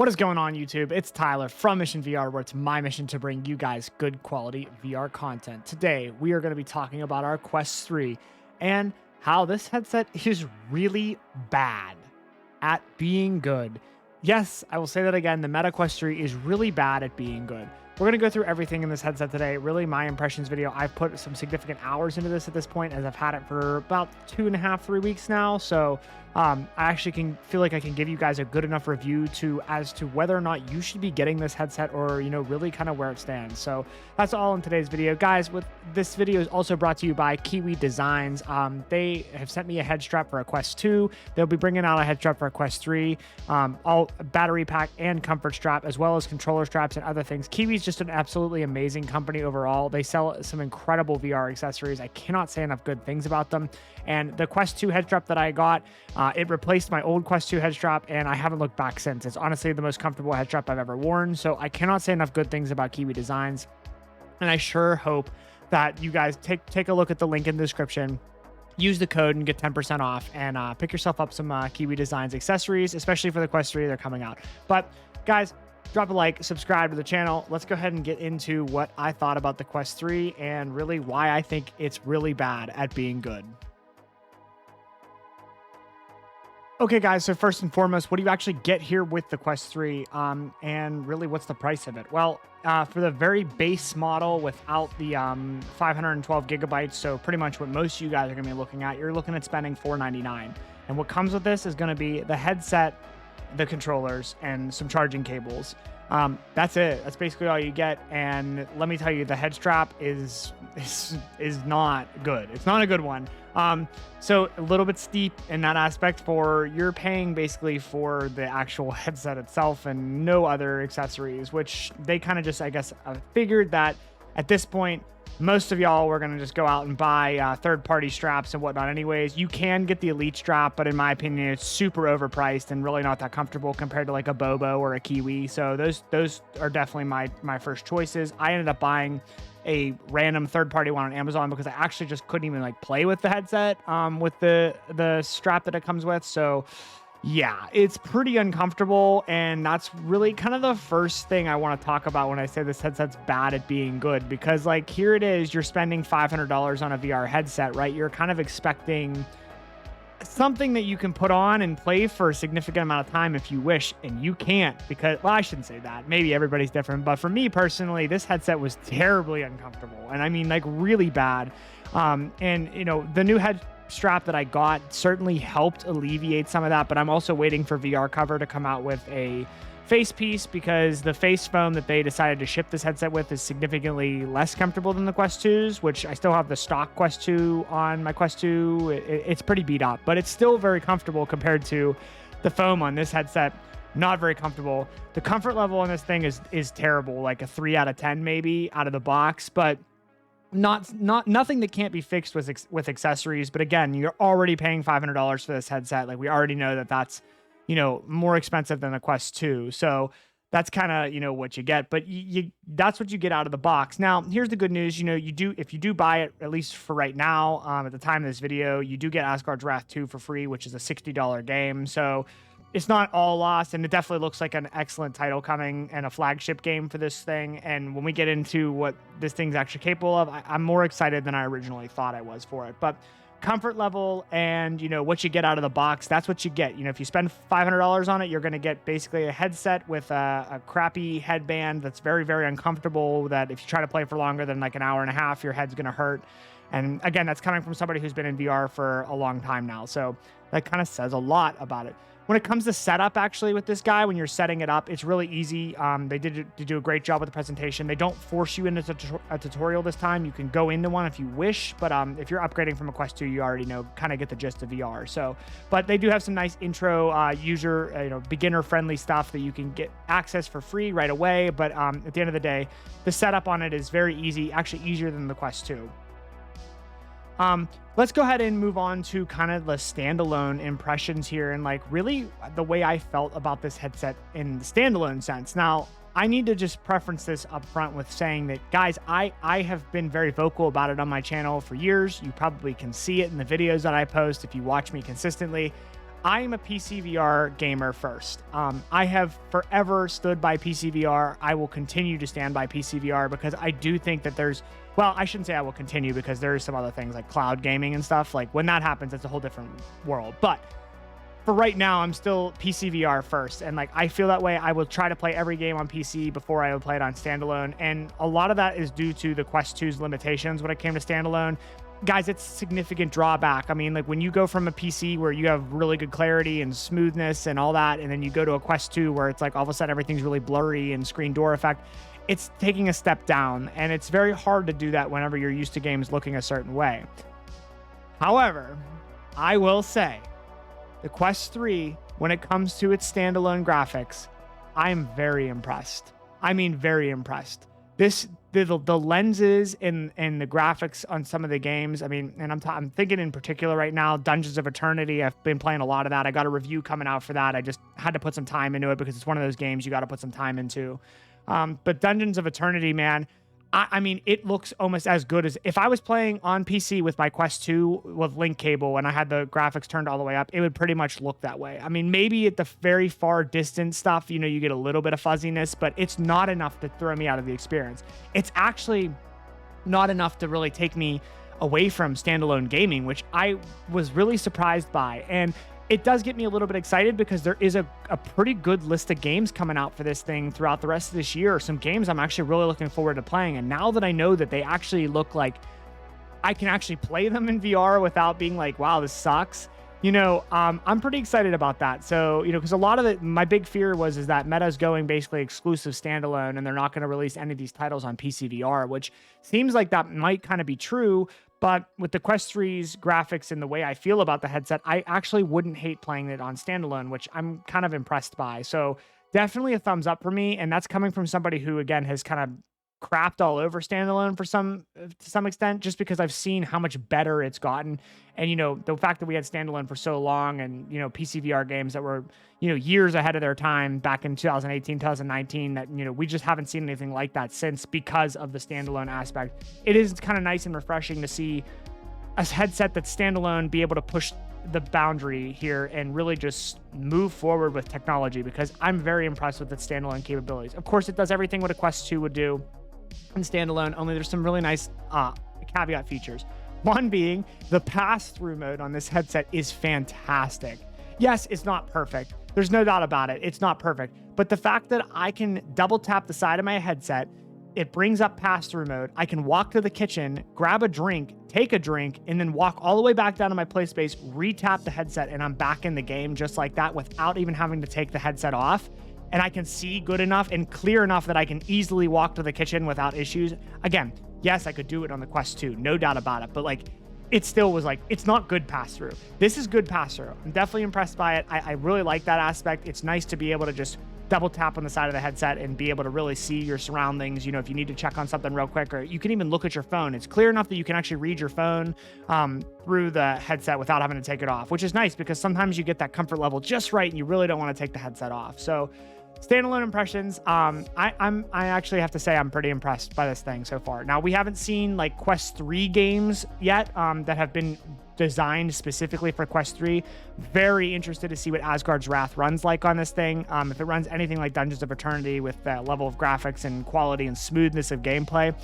What is going on, YouTube? It's Tyler from Mission VR, where it's my mission to bring you guys good quality VR content. Today, we are going to be talking about our Quest 3 and how this headset is really bad at being good. Yes, I will say that again. The Meta Quest 3 is really bad at being good. We're going to go through everything in this headset today. Really, my impressions video. I've put some significant hours into this at this point, as I've had it for about 2.5, 3 weeks now. So I actually can feel like I can give you guys a good enough review as to whether or not you should be getting this headset, or really kind of where it stands. So that's all in today's video, guys. This video is also brought to you by Kiwi Designs. They have sent me a head strap for a Quest 2. They'll be bringing out a head strap for a Quest 3, all battery pack and comfort strap, as well as controller straps and other things. Kiwi's just an absolutely amazing company overall. They sell some incredible VR accessories. I cannot say enough good things about them. And the Quest 2 head strap that I got, it replaced my old Quest 2 head strap, and I haven't looked back since. It's honestly the most comfortable head strap I've ever worn. So I cannot say enough good things about Kiwi Designs. And I sure hope that you guys take a look at the link in the description, use the code and get 10% off, and pick yourself up some Kiwi Designs accessories, especially for the Quest 3. They're coming out. But guys, drop a like, subscribe to the channel. Let's go ahead and get into what I thought about the Quest 3 and really why I think it's really bad at being good. Okay, guys, so first and foremost, what do you actually get here with the Quest 3? And really, what's the price of it? Well, for the very base model without the 512 gigabytes, so pretty much what most of you guys are going to be looking at, you're looking at spending $499. And what comes with this is going to be the headset, the controllers, and some charging cables. That's it. That's basically all you get. And let me tell you, the head strap is not good. It's not a good one. So a little bit steep in that aspect. For you're paying basically for the actual headset itself and no other accessories, which they kind of just, I guess, figured that at this point, most of y'all were going to just go out and buy third-party straps and whatnot anyways. You can get the Elite strap, but in my opinion, it's super overpriced and really not that comfortable compared to like a Bobo or a Kiwi. So those are definitely my first choices. I ended up buying a random third-party one on Amazon because I actually just couldn't even like play with the headset with the strap that it comes with. So yeah, it's pretty uncomfortable, and that's really kind of the first thing I want to talk about when I say this headset's bad at being good, because like here it is, you're spending $500 on a VR headset, right? You're kind of expecting something that you can put on and play for a significant amount of time if you wish, and you can't, because, well, I shouldn't say that. Maybe everybody's different, but for me personally, this headset was terribly uncomfortable, and I mean like really bad. And the new head strap that I got certainly helped alleviate some of that, but I'm also waiting for VR Cover to come out with a face piece, because the face foam that they decided to ship this headset with is significantly less comfortable than the Quest 2s, which I still have the stock Quest 2 on my Quest 2. It's pretty beat up, but it's still very comfortable compared to the foam on this headset. Not very comfortable. The comfort level on this thing is terrible, like a 3 out of 10 maybe out of the box, but nothing that can't be fixed with accessories. But again, you're already paying $500 for this headset. Like, we already know that that's more expensive than a Quest 2. So that's kind of what you get, but that's what you get out of the box. Now, here's the good news. If you do buy it, at least for right now, at the time of this video, you do get Asgard's Wrath 2 for free, which is a $60 game. So it's not all lost, and it definitely looks like an excellent title coming and a flagship game for this thing. And when we get into what this thing's actually capable of, I'm more excited than I originally thought I was for it. But comfort level and what you get out of the box, that's what you get. If you spend $500 on it, you're going to get basically a headset with a crappy headband that's very, very uncomfortable, that if you try to play for longer than like an hour and a half, your head's going to hurt. And again, that's coming from somebody who's been in VR for a long time now. So that kind of says a lot about it. When it comes to setup, actually, with this guy, when you're setting it up, it's really easy. They do a great job with the presentation. They don't force you into a tutorial this time. You can go into one if you wish, but if you're upgrading from a Quest 2, you already kind of get the gist of VR. So, but they do have some nice intro, user, beginner-friendly stuff that you can get access for free right away. But at the end of the day, the setup on it is very easy, actually easier than the Quest 2. Let's go ahead and move on to kind of the standalone impressions here, and like really the way I felt about this headset in the standalone sense. Now, I need to just preference this up front with saying that, guys, I have been very vocal about it on my channel for years. You probably can see it in the videos that I post if you watch me consistently. I'm a PCVR gamer first. I have forever stood by PCVR. I will continue to stand by PCVR because I do think that well, I shouldn't say I will continue because there's some other things like cloud gaming and stuff. Like when that happens, it's a whole different world. But for right now, I'm still PCVR first. And like, I feel that way. I will try to play every game on PC before I would play it on standalone. And a lot of that is due to the Quest 2's limitations when it came to standalone. Guys, it's a significant drawback. I mean, like when you go from a PC where you have really good clarity and smoothness and all that, and then you go to a Quest 2 where it's like all of a sudden everything's really blurry and screen door effect, it's taking a step down. And it's very hard to do that whenever you're used to games looking a certain way. However, I will say, the Quest 3, when it comes to its standalone graphics, I'm very impressed. I mean, very impressed. The lenses and the graphics on some of the games. I mean, and I'm thinking in particular right now, Dungeons of Eternity. I've been playing a lot of that. I got a review coming out for that. I just had to put some time into it because it's one of those games you got to put some time into. But Dungeons of Eternity, man, I mean, it looks almost as good as if I was playing on PC with my Quest 2 with link cable and I had the graphics turned all the way up, it would pretty much look that way. I mean, maybe at the very far distant stuff, you know, you get a little bit of fuzziness, but it's not enough to throw me out of the experience. It's actually not enough to really take me away from standalone gaming, which I was really surprised by. And it does get me a little bit excited because there is a pretty good list of games coming out for this thing throughout the rest of this year. Some games I'm actually really looking forward to playing. And now that I know that they actually look like I can actually play them in VR without being like, wow, this sucks. You know, I'm pretty excited about that. So, you know, because a lot of it, my big fear is that Meta's going basically exclusive standalone and they're not going to release any of these titles on PCVR, which seems like that might kind of be true. But with the Quest 3's graphics and the way I feel about the headset, I actually wouldn't hate playing it on standalone, which I'm kind of impressed by. So definitely a thumbs up for me. And that's coming from somebody who, again, has kind of crapped all over standalone to some extent, just because I've seen how much better it's gotten. And, you know, the fact that we had standalone for so long and, you know, PCVR games that were, you know, years ahead of their time back in 2018, 2019, that, you know, we just haven't seen anything like that since because of the standalone aspect. It is kind of nice and refreshing to see a headset that's standalone be able to push the boundary here and really just move forward with technology, because I'm very impressed with its standalone capabilities. Of course, it does everything what a Quest 2 would do in standalone, only there's some really nice caveat features. One being the pass-through mode on this headset is fantastic. Yes, it's not perfect. There's no doubt about it. It's not perfect. But the fact that I can double tap the side of my headset, it brings up pass-through mode. I can walk to the kitchen, grab a drink, take a drink, and then walk all the way back down to my play space, re-tap the headset, and I'm back in the game just like that without even having to take the headset off. And I can see good enough and clear enough that I can easily walk to the kitchen without issues. Again, yes, I could do it on the Quest 2, no doubt about it. But like, it still was like, it's not good pass-through. This is good pass-through. I'm definitely impressed by it. I really like that aspect. It's nice to be able to just double tap on the side of the headset and be able to really see your surroundings. You know, if you need to check on something real quick, or you can even look at your phone. It's clear enough that you can actually read your phone through the headset without having to take it off, which is nice because sometimes you get that comfort level just right and you really don't want to take the headset off. So standalone impressions, I actually have to say I'm pretty impressed by this thing so far. Now, we haven't seen like Quest 3 games yet that have been designed specifically for Quest 3. Very interested to see what Asgard's Wrath runs like on this thing. If it runs anything like Dungeons of Eternity with that level of graphics and quality and smoothness of gameplay,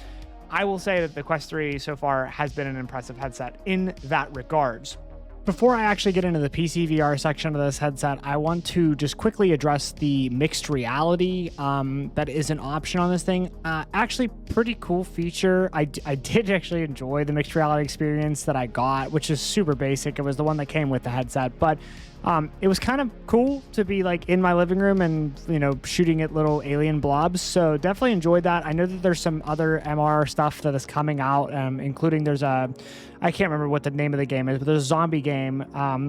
I will say that the Quest 3 so far has been an impressive headset in that regards. Before I actually get into the PCVR section of this headset, I want to just quickly address the mixed reality that is an option on this thing. Actually, pretty cool feature. I did actually enjoy the mixed reality experience that I got, which is super basic. It was the one that came with the headset, but it was kind of cool to be like in my living room and, you know, shooting at little alien blobs. So definitely enjoyed that. I know that there's some other MR stuff that is coming out, including there's I can't remember what the name of the game is, but there's a zombie game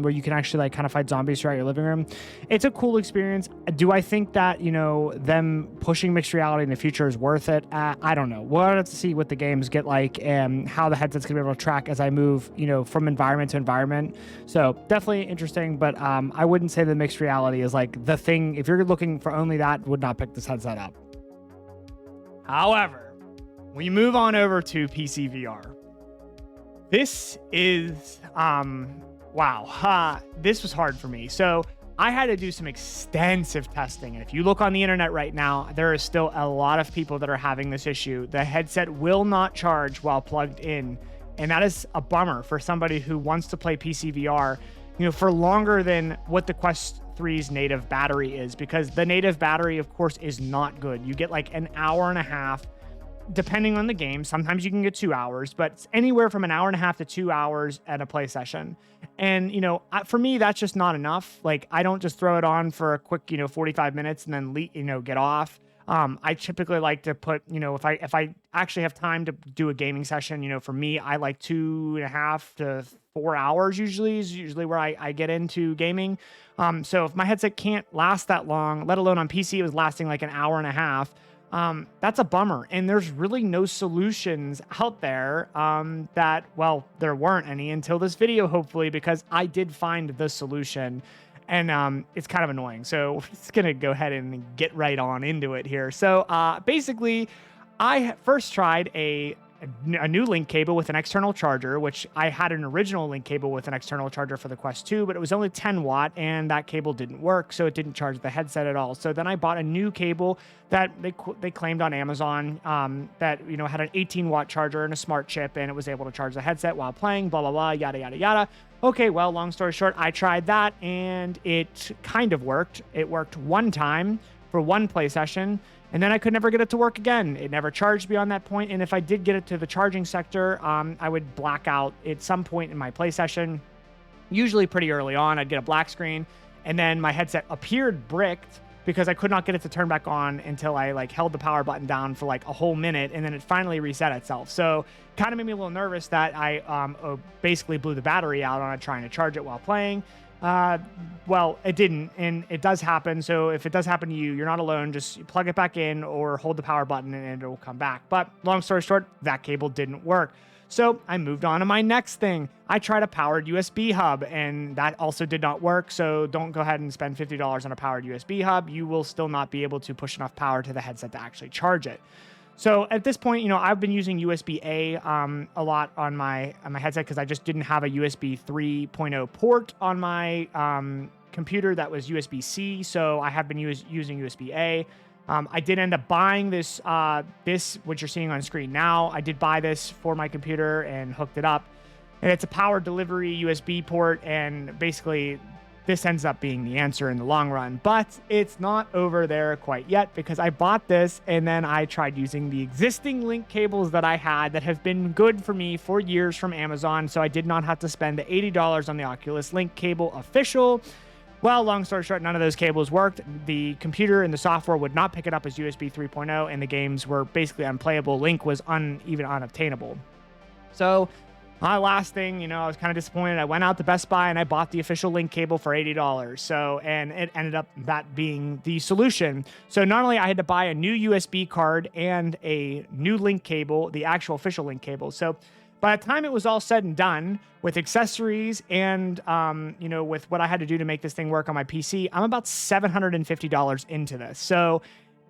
where you can actually like kind of fight zombies throughout your living room. It's a cool experience. Do I think that, you know, them pushing mixed reality in the future is worth it? I don't know. We'll have to see what the games get like and how the headset's gonna be able to track as I move, you know, from environment to environment. So definitely interesting, but I wouldn't say the mixed reality is like the thing. If you're looking for only that, would not pick this headset up. However, we move on over to PCVR. This is Wow. This was hard for me. So I had to do some extensive testing. And if you look on the internet right now, there is still a lot of people that are having this issue. The headset will not charge while plugged in. And that is a bummer for somebody who wants to play PCVR, for longer than what the Quest 3's native battery is, because the native battery, of course, is not good. You get like an hour and a half, depending on the game. Sometimes you can get 2 hours, but it's anywhere from an hour and a half to 2 hours at a play session. And, for me, that's just not enough. Like, I don't just throw it on for a quick, 45 minutes and then, get off. I typically like to put, if I actually have time to do a gaming session, for me, I like 2.5 to 4 hours usually where I get into gaming. So if my headset can't last that long, let alone on PC, it was lasting like an hour and a half. That's a bummer. And there's really no solutions out there there weren't any until this video, hopefully, because I did find the solution. And it's kind of annoying. So we're just going to go ahead and get right on into it here. So basically, I first tried a new link cable with an external charger, which I had an original link cable with an external charger for the Quest 2, but it was only 10 watt and that cable didn't work. So it didn't charge the headset at all. So then I bought a new cable that they claimed on Amazon that, had an 18 watt charger and a smart chip, and it was able to charge the headset while playing, blah, blah, blah, yada, yada, yada. Okay, well, long story short, I tried that and it kind of worked. It worked one time for one play session, and then I could never get it to work again. It never charged beyond that point. And if I did get it to the charging sector, I would black out at some point in my play session, usually pretty early on. I'd get a black screen, and then my headset appeared bricked because I could not get it to turn back on until I held the power button down for like a whole minute, and then it finally reset itself. So kind of made me a little nervous that I basically blew the battery out on it trying to charge it while playing. Well, it didn't, and it does happen. So if it does happen to you, you're not alone. Just plug it back in or hold the power button and it'll come back. But long story short, that cable didn't work. So I moved on to my next thing. I tried a powered USB hub, and that also did not work. So don't go ahead and spend $50 on a powered USB hub. You will still not be able to push enough power to the headset to actually charge it. So at this point, I've been using USB-A a lot on my headset because I just didn't have a USB 3.0 port on my computer that was USB-C. So I have been using USB-A. I did end up buying this, what you're seeing on screen now. I did buy this for my computer and hooked it up. And it's a power delivery USB port, and basically this ends up being the answer in the long run. But it's not over there quite yet, because I bought this and then I tried using the existing link cables that I had that have been good for me for years from Amazon, so I did not have to spend the $80 on the Oculus Link cable official. Well, long story short, none of those cables worked. The computer and the software would not pick it up as USB 3.0, and the games were basically unplayable. Link was even unobtainable. So my last thing, I was kind of disappointed. I went out to Best Buy and I bought the official Link cable for $80. So, and it ended up that being the solution. So not only I had to buy a new USB card and a new Link cable, the actual official Link cable. So by the time it was all said and done with accessories and, with what I had to do to make this thing work on my PC, I'm about $750 into this. So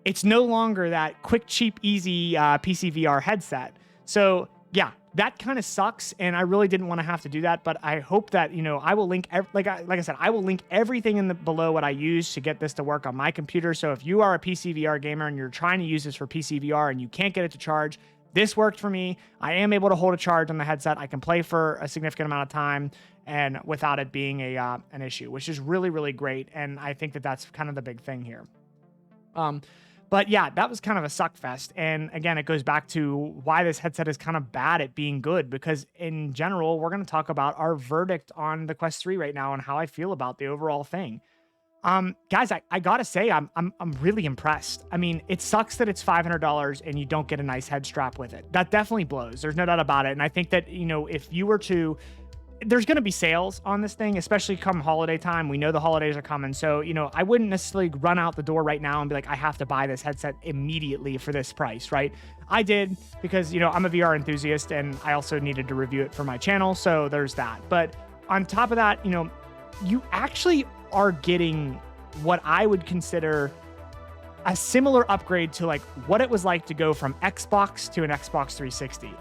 it's no longer that quick, cheap, easy PCVR headset. So yeah, that kind of sucks, and I really didn't want to have to do that. But I hope that I will link like I said, I will link everything in the below what I use to get this to work on my computer. So if you are a PCVR gamer and you're trying to use this for PCVR and you can't get it to charge, this worked for me. I am able to hold a charge on the headset. I can play for a significant amount of time and without it being an issue, which is really, really great. And I think that that's kind of the big thing here. But yeah, that was kind of a suck fest. And again, it goes back to why this headset is kind of bad at being good, because in general, we're going to talk about our verdict on the Quest 3 right now and how I feel about the overall thing. Guys, I gotta say, I'm really impressed. I mean, it sucks that it's $500 and you don't get a nice head strap with it. That definitely blows. There's no doubt about it. And I think that, if you were to, there's going to be sales on this thing, especially come holiday time. We know the holidays are coming. So, I wouldn't necessarily run out the door right now and be like, I have to buy this headset immediately for this price, right? I did because, I'm a VR enthusiast and I also needed to review it for my channel. So there's that. But on top of that, you actually are getting what I would consider a similar upgrade to like what it was like to go from Xbox to an Xbox 360.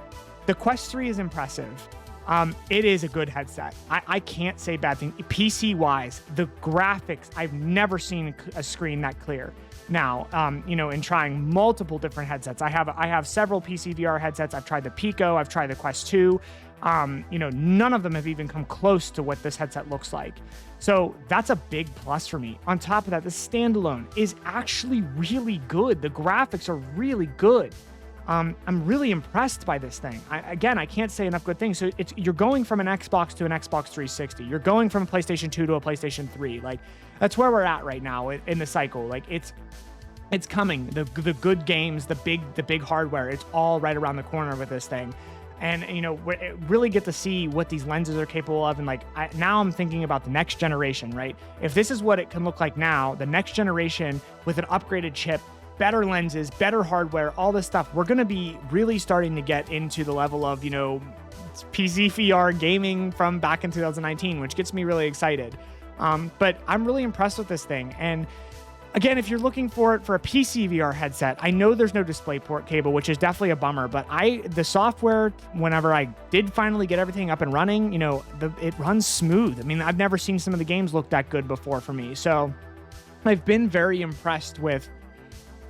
The Quest 3 is impressive. It is a good headset. I can't say bad thing. PC wise, the graphics, I've never seen a screen that clear. Now, you know, in trying multiple different headsets, I have several PCVR headsets. I've tried the Pico, I've tried the Quest 2. You know, none of them have even come close to what this headset looks like. So that's a big plus for me. On top of that, the Standalone is actually really good. The graphics are really good. I'm really impressed by this thing. Again, I can't say enough good things. So you're going from an Xbox to an Xbox 360. You're going from a PlayStation 2 to a PlayStation 3. Like, that's where we're at right now in the cycle. Like, it's coming. The good games, the big hardware, it's all right around the corner with this thing. And, you know, really get to see what these lenses are capable of. And like, now I'm thinking about the next generation, right? If this is what it can look like now, the next generation with an upgraded chip, better lenses, better hardware, all this stuff, we're going to be really starting to get into the level of, you know, PCVR gaming from back in 2019, which gets me really excited. But I'm really impressed with this thing. And again, if you're looking for it for a PCVR headset, I know there's no DisplayPort cable, which is definitely a bummer, but the software, whenever I did finally get everything up and running, you know, it runs smooth. I mean, I've never seen some of the games look that good before for me. So I've been very impressed with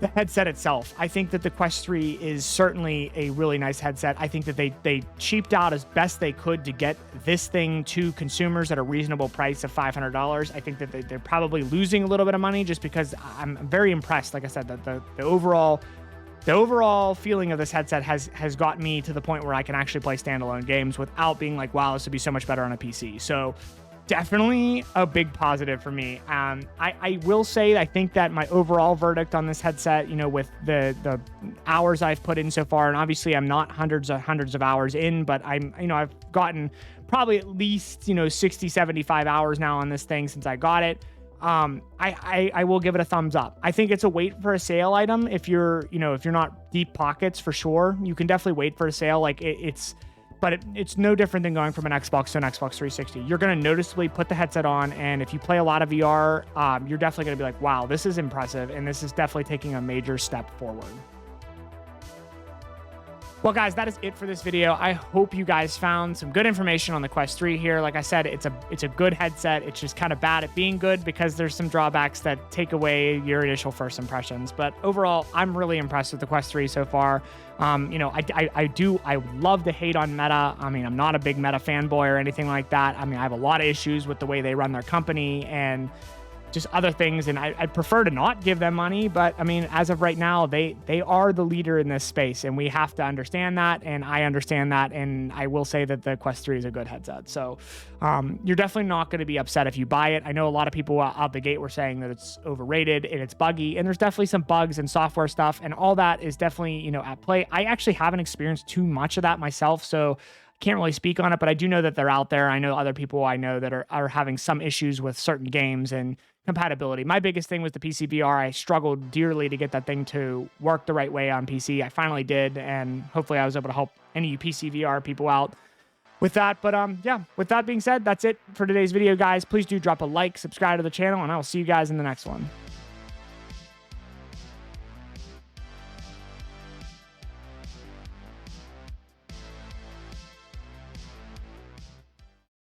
the headset itself. I think that the Quest 3 is certainly a really nice headset. I think that they cheaped out as best they could to get this thing to consumers at a reasonable price of $500. I think that they're probably losing a little bit of money just because I'm very impressed. Like I said, that the overall feeling of this headset has gotten me to the point where I can actually play standalone games without being like, wow, this would be so much better on a PC. So definitely a big positive for me. I will say, I think that my overall verdict on this headset, you know, with the hours I've put in so far, and obviously I'm not hundreds of hours in, but I've gotten probably at least, you know, 60, 75 hours now on this thing since I got it. I will give it a thumbs up. I think it's a wait for a sale item. If you're not deep pockets, for sure, you can definitely wait for a sale. Like but it's no different than going from an Xbox to an Xbox 360. You're going to noticeably put the headset on, and if you play a lot of VR, you're definitely going to be like, wow, this is impressive, and this is definitely taking a major step forward. Well, guys, that is it for this video. I hope you guys found some good information on the Quest 3 here. Like I said, it's a good headset. It's just kind of bad at being good because there's some drawbacks that take away your initial first impressions. But overall, I'm really impressed with the Quest 3 so far. You know, I would love to hate on Meta. I mean, I'm not a big Meta fanboy or anything like that. I mean, I have a lot of issues with the way they run their company and just other things, and I'd prefer to not give them money, but I mean, as of right now, they are the leader in this space, and we have to understand that, and I understand that, and I will say that the Quest 3 is a good headset. So you're definitely not going to be upset if you buy it. I know a lot of people out the gate were saying that it's overrated and it's buggy, and there's definitely some bugs and software stuff, and all that is definitely, you know, at play. I actually haven't experienced too much of that myself, so can't really speak on it, but I do know that they're out there. I know other people I know that are having some issues with certain games and compatibility. My biggest thing was the PCVR. I struggled dearly to get that thing to work the right way on PC. I finally did, and hopefully I was able to help any PCVR people out with that. But yeah, with that being said, that's it for today's video, guys. Please do drop a like, subscribe to the channel, and I will see you guys in the next one.